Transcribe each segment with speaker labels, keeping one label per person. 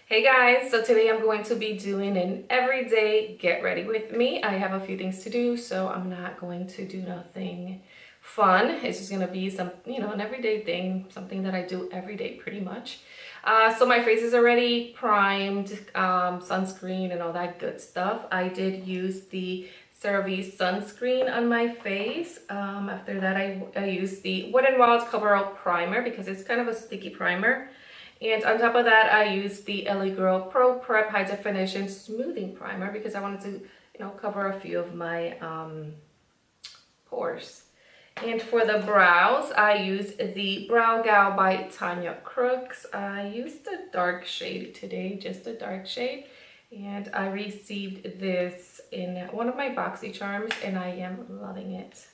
Speaker 1: Hey guys, so today I'm going to be doing an everyday get ready with me. I have a few things to do, so I'm not going to do nothing fun. It's just gonna be some, an everyday thing, something that I do every day pretty much. So my face is already primed, sunscreen and all that good stuff. I did use the CeraVe sunscreen on my face. After that, I used the Wet n Wild Cover Up Primer because it's kind of a sticky primer. And on top of that, I used the LA Girl Pro Prep High Definition Smoothing Primer because I wanted to, cover a few of my pores. And for the brows, I used the Brow Gal by Tanya Crooks. I used a dark shade today, just a dark shade. And I received this in one of my BoxyCharms and I am loving it.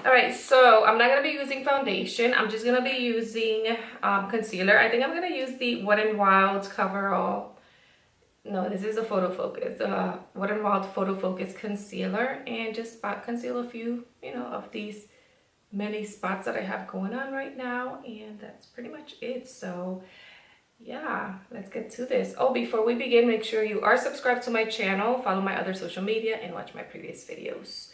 Speaker 1: All right, so I'm not gonna be using foundation. I'm just gonna be using concealer. I think I'm gonna use the Wet n Wild Cover All. No, this is a Photo Focus. Wet n Wild Photo Focus concealer, and just spot conceal a few, of these many spots that I have going on right now, and that's pretty much it. So yeah, let's get to this. Oh, before we begin, make sure you are subscribed to my channel, follow my other social media, and watch my previous videos.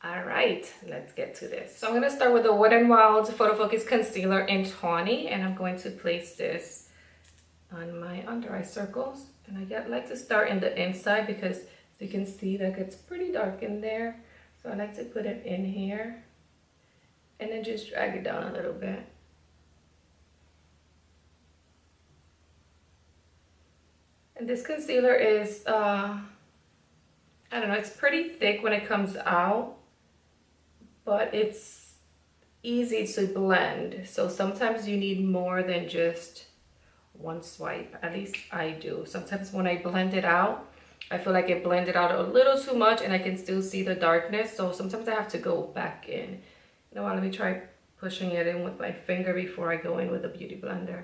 Speaker 1: All right, let's get to this. So I'm going to start with the Wet n Wild Photo Focus Concealer in Tawny, and I'm going to place this on my under eye circles. And I like to start in the inside because, as you can see, that gets pretty dark in there. So I like to put it in here and then just drag it down a little bit. And this concealer is, I don't know, it's pretty thick when it comes out, but it's easy to blend. So sometimes you need more than just one swipe. At least I do. Sometimes when I blend it out, I feel like it blended out a little too much and I can still see the darkness. So sometimes I have to go back in. You know what, let me try pushing it in with my finger before I go in with a beauty blender.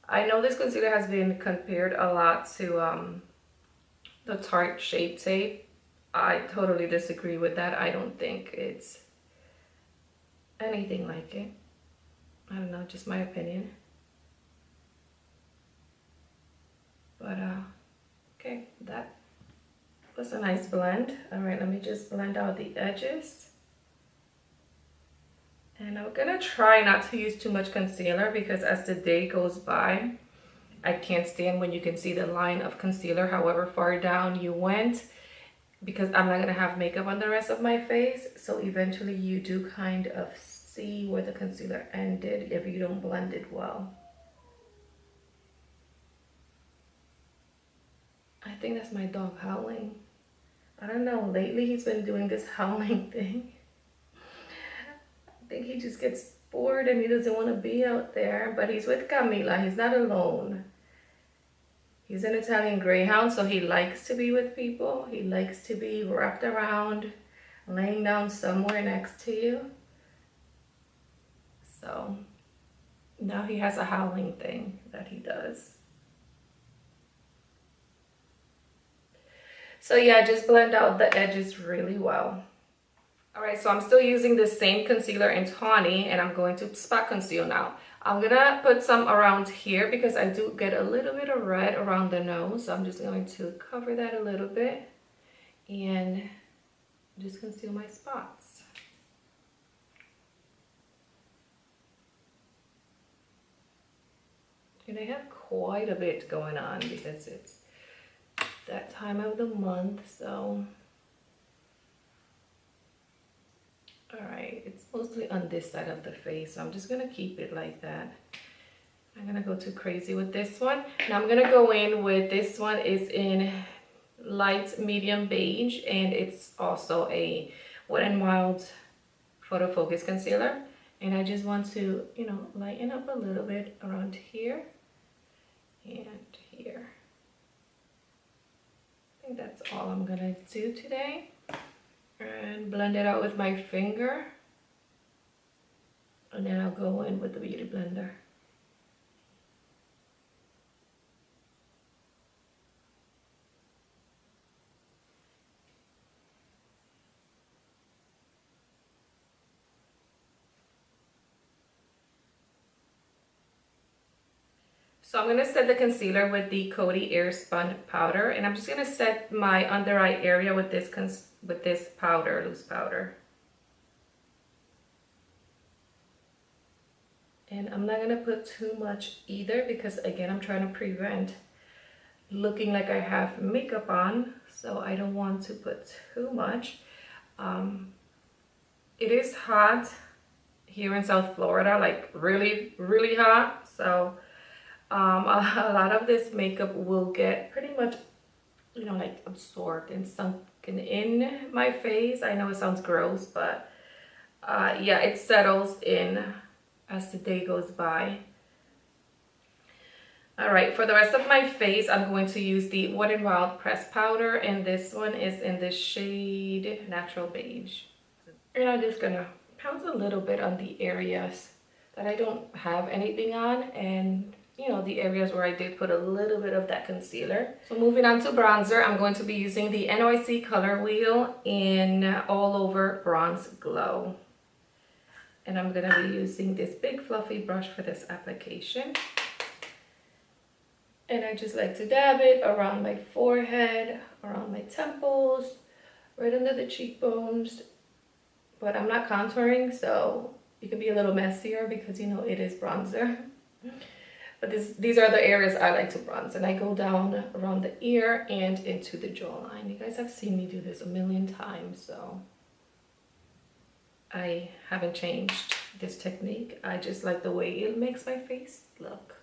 Speaker 1: I know this concealer has been compared a lot to the Tarte Shape Tape. I totally disagree with that. I don't think it's anything like it. I don't know, just my opinion. But okay, that was a nice blend. All right, let me just blend out the edges. And I'm gonna try not to use too much concealer because as the day goes by, I can't stand when you can see the line of concealer however far down you went, because I'm not gonna have makeup on the rest of my face. So eventually you do kind of see where the concealer ended if you don't blend it well. I think that's my dog howling. I don't know, lately he's been doing this howling thing. I think he just gets bored and he doesn't want to be out there, but he's with Camila, he's not alone. He's an Italian Greyhound, so he likes to be with people. He likes to be wrapped around, laying down somewhere next to you. So now he has a howling thing that he does. So yeah, just blend out the edges really well. All right, so I'm still using the same concealer in Tawny and I'm going to spot conceal now. I'm gonna put some around here because I do get a little bit of red around the nose. So I'm just going to cover that a little bit and just conceal my spots. And I have quite a bit going on because it's that time of the month, so. All right, it's mostly on this side of the face, so I'm just gonna keep it like that. I'm gonna go too crazy with this one. Now I'm gonna go in with this one. Is in light medium beige, and it's also a Wet n Wild Photo Focus concealer. And I just want to, lighten up a little bit around here and here. I think that's all I'm gonna do today. And blend it out with my finger, and then I'll go in with the beauty blender. So I'm going to set the concealer with the Coty Airspun powder, and I'm just going to set my under eye area with this powder, loose powder. And I'm not going to put too much either because, again, I'm trying to prevent looking like I have makeup on, so I don't want to put too much. It is hot here in South Florida, like really, really hot. So a lot of this makeup will get pretty much, you know, like absorbed and sunken in my face. I know it sounds gross, but yeah, it settles in as the day goes by. All right, for the rest of my face, I'm going to use the Wet n Wild pressed powder, and this one is in the shade Natural Beige. And I'm just gonna pounce a little bit on the areas that I don't have anything on, and you know, the areas where I did put a little bit of that concealer. So moving on to bronzer, I'm going to be using the NYC Color Wheel in All Over Bronze Glow. And I'm gonna be using this big fluffy brush for this application. And I just like to dab it around my forehead, around my temples, right under the cheekbones. But I'm not contouring, so it can be a little messier because, you know, it is bronzer. But these are the areas I like to bronze. And I go down around the ear and into the jawline. You guys have seen me do this a million times, so I haven't changed this technique. I just like the way it makes my face look.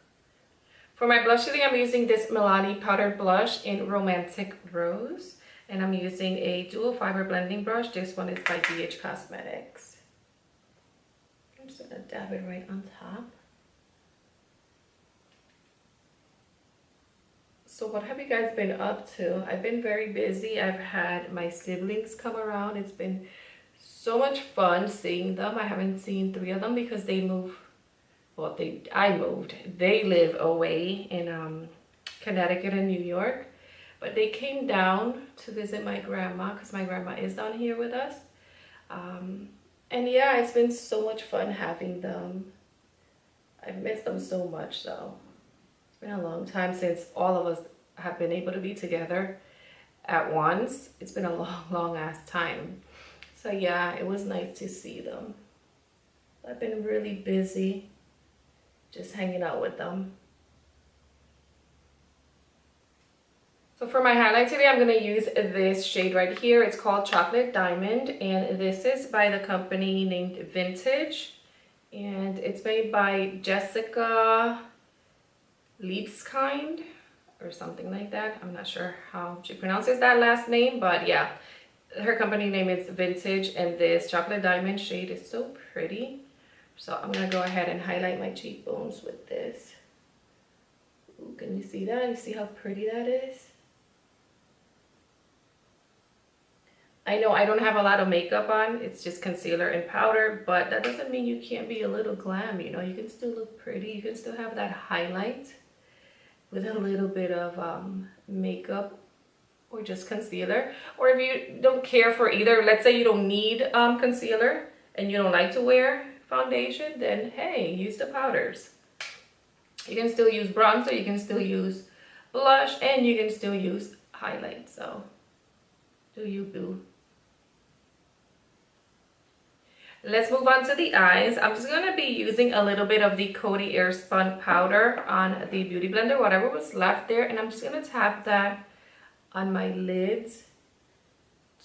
Speaker 1: For my blush today, I'm using this Milani powdered blush in Romantic Rose. And I'm using a dual fiber blending brush. This one is by BH Cosmetics. I'm just gonna dab it right on top. So what have you guys been up to? I've been very busy. I've had my siblings come around. It's been so much fun seeing them. I haven't seen 3 of them because they moved. Well, I moved. They live away in Connecticut and New York. But they came down to visit my grandma because my grandma is down here with us. And yeah, it's been so much fun having them. I've missed them so much, so it's been a long time since all of us have been able to be together at once. It's been a long, long ass time. So yeah, it was nice to see them. I've been really busy just hanging out with them. So for my highlight today, I'm going to use this shade right here. It's called Chocolate Diamond, and this is by the company named Vintage. And it's made by Jessica Liebskind or something like that. I'm not sure how she pronounces that last name, but yeah, her company name is Vintage, and this Chocolate Diamond shade is so pretty. So I'm going to go ahead and highlight my cheekbones with this. Ooh, can you see that? You see how pretty that is? I know I don't have a lot of makeup on, it's just concealer and powder, but that doesn't mean you can't be a little glam, you know, you can still look pretty, you can still have that highlight with a little bit of makeup or just concealer. Or if you don't care for either, let's say you don't need concealer and you don't like to wear foundation, then hey, use the powders. You can still use bronzer, you can still use blush, and you can still use highlight, so do you boo. Let's move on to the eyes. I'm just going to be using a little bit of the Coty Airspun powder on the Beauty Blender, whatever was left there. And I'm just going to tap that on my lids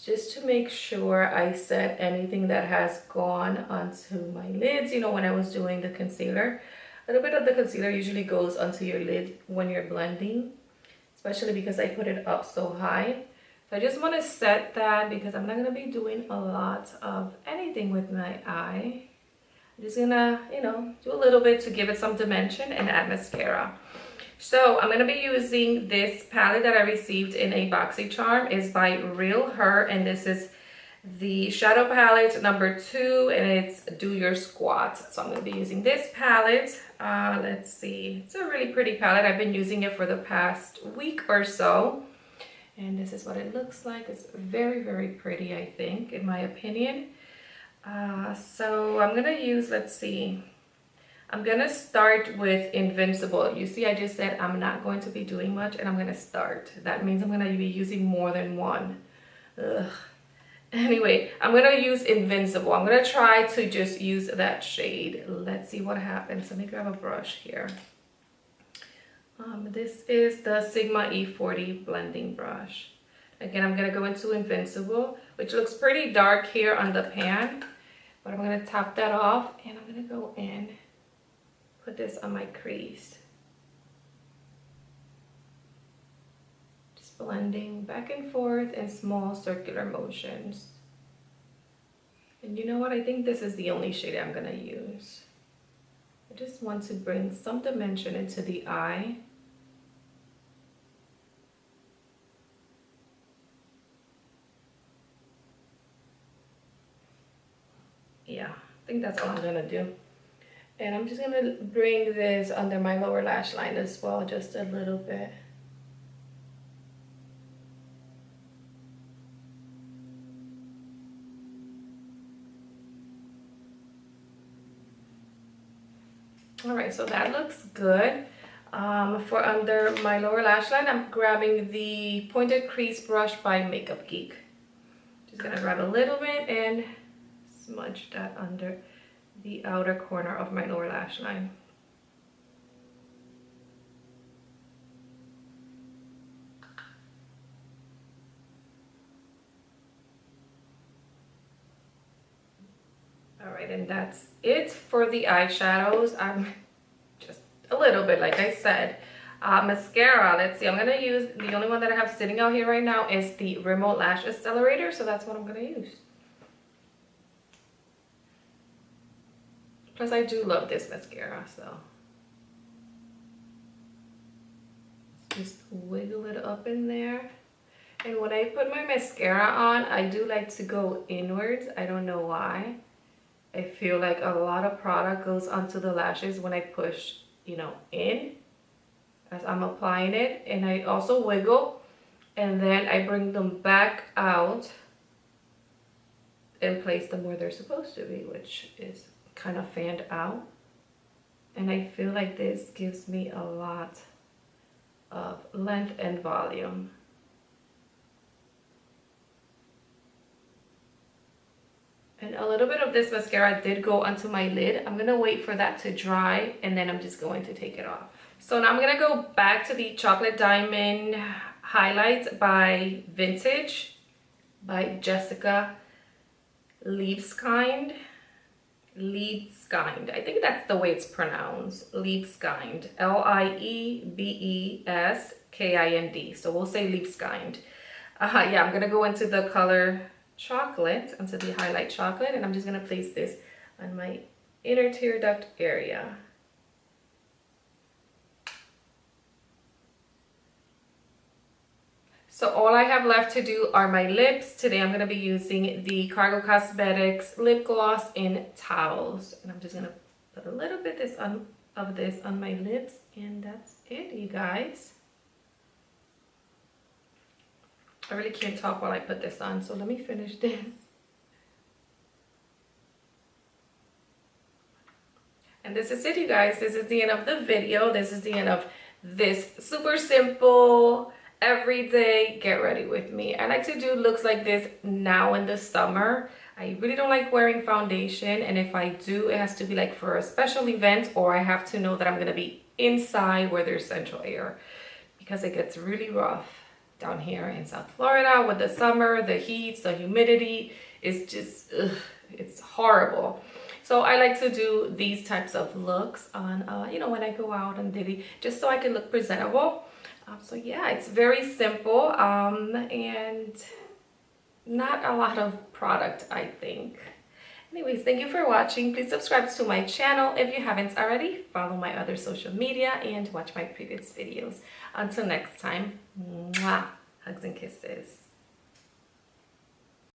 Speaker 1: just to make sure I set anything that has gone onto my lids. You know, when I was doing the concealer, a little bit of the concealer usually goes onto your lid when you're blending, especially because I put it up so high. So I just want to set that because I'm not going to be doing a lot of anything with my eye. I'm just going to, you know, do a little bit to give it some dimension and add mascara. So I'm going to be using this palette that I received in a BoxyCharm. It's by Real Her, and this is the shadow palette number 2, and it's Do Your Squat. So I'm going to be using this palette. Let's see. It's a really pretty palette. I've been using it for the past week or so. And this is what it looks like. It's very, very pretty, I think, in my opinion. So I'm going to use, let's see. I'm gonna start with Invincible. You see, I just said I'm not going to be doing much, and I'm gonna start. That means I'm gonna be using more than one. Ugh. Anyway, I'm gonna use Invincible. I'm gonna try to just use that shade. Let's see what happens. Let me grab a brush here. This is the Sigma E40 blending brush. Again, I'm gonna go into Invincible, which looks pretty dark here on the pan, but I'm gonna top that off, and I'm gonna go in, put this on my crease. Just blending back and forth in small circular motions. And you know what? I think this is the only shade I'm gonna use. I just want to bring some dimension into the eye. Yeah, I think that's all I'm gonna do. And I'm just gonna bring this under my lower lash line as well, just a little bit. All right, so that looks good. For under my lower lash line, I'm grabbing the Pointed Crease Brush by Makeup Geek. Just gonna grab a little bit and smudge that under the outer corner of my lower lash line. All right, and that's it for the eyeshadows. I'm just a little bit, like I said. Mascara, let's see, I'm gonna use, the only one that I have sitting out here right now is the Rimmel Lash Accelerator, so that's what I'm gonna use. Plus, I do love this mascara, so. Just wiggle it up in there. And when I put my mascara on, I do like to go inwards. I don't know why. I feel like a lot of product goes onto the lashes when I push, you know, in as I'm applying it. And I also wiggle, and then I bring them back out and place them where they're supposed to be, which is kind of fanned out. And I feel like this gives me a lot of length and volume. And a little bit of this mascara did go onto my lid. I'm gonna wait for that to dry, and then I'm just going to take it off. So now I'm gonna go back to the Chocolate Diamond Highlights by Vintage by Jessica Liebskind. Liebskind, I think that's the way it's pronounced. Liebskind, Liebskind. So we'll say Liebskind. Yeah, I'm gonna go into the color Chocolate, onto the highlight Chocolate, and I'm just gonna place this on my inner tear duct area. So all I have left to do are my lips. Today I'm gonna be using the Cargo Cosmetics lip gloss in Towels, and I'm just gonna put a little bit of this on my lips, and that's it, you guys. I really can't talk while I put this on, so let me finish this. And this is it, you guys. This is the end of the video. This is the end of this super simple, everyday get ready with me. I like to do looks like this now in the summer. I really don't like wearing foundation, and if I do, it has to be like for a special event, or I have to know that I'm gonna be inside where there's central air, because it gets really rough down here in South Florida with the summer, the heat, the humidity is just, it's horrible. So I like to do these types of looks on, you know, when I go out and daily, just so I can look presentable. So yeah, it's very simple and not a lot of product, I think. Anyways, thank you for watching. Please subscribe to my channel if you haven't already. Follow my other social media and watch my previous videos. Until next time, mwah, hugs and kisses.